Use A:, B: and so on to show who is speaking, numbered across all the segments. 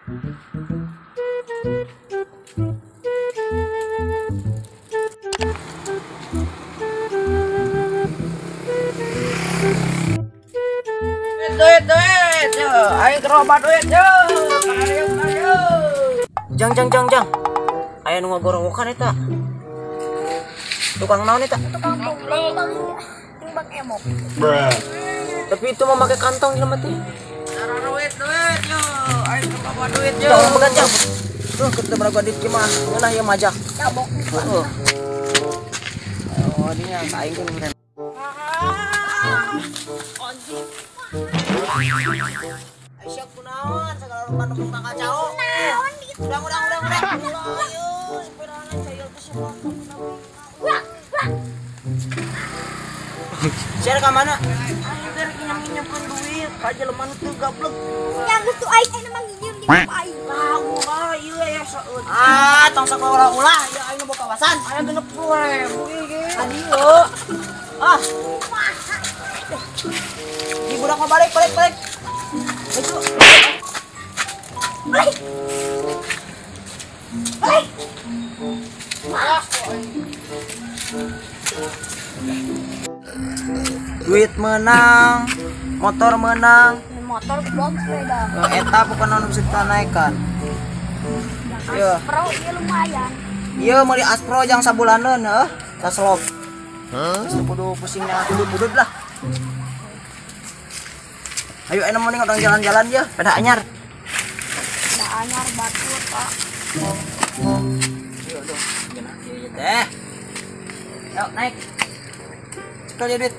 A: Duit, yo. Ayo kerobat duit, yo. Jang. Ayo nu ngagorowokan eta. Tukang naon eta?
B: Tukang timbang emok.
A: Tapi itu mau pakai kantong jelema teh. Duit, yo. Ayo kerobat duit, yo. Jangan begat, Jang. Tuh, kita beraga duit gimana? Ngeunah ya majak.
B: Cabok.
A: Oh, dia kain kan keren. Aisyah kunaon segala rupa nukung tangga jauh.
B: Naon gitu.
A: Udah. Ayo, sepirana saya tuh semua. Share ke mana? Ayo biar nginep-nginepkan duit. Kaja leman tuh gablek.
B: Yang itu aing emang nginjem di aing.
A: Tahu ieu ya saeut. Tong sakola ulah ya aing boga kawasan. Aya 60.000 ieu. Adieu. Di budak mau balik. Itu.
B: Balik.
A: Duit menang, motor menang.
B: Motor belum sepeda.
A: Eta bukan anu bisa ditanaikkan. Iya.
B: Pro ieu lumayan.
A: Iya meuli aspro jang sabulaneun heuh. Taslog. Geus kudu pusingnya budut lah. Ayo enak mending orang jalan-jalan ya, pada anyar.
B: Ada anyar batur, Pak.
A: Yuk dong, iya teh. Yuk naik. Sekali duit.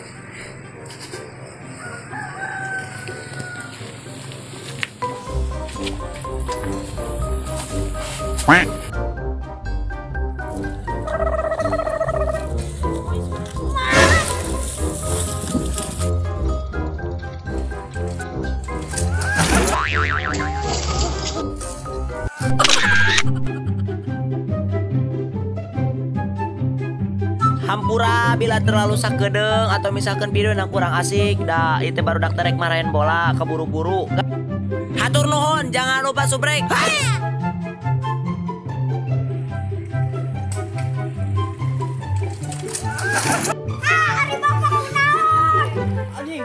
A: Hampura bila terlalu sakedeng atau misalkan video yang kurang asik dah itu baru dakterek marahin bola keburu-buru. Hatur nuhun, jangan lupa subrek.
B: Harimau mau naon?
A: Anjing.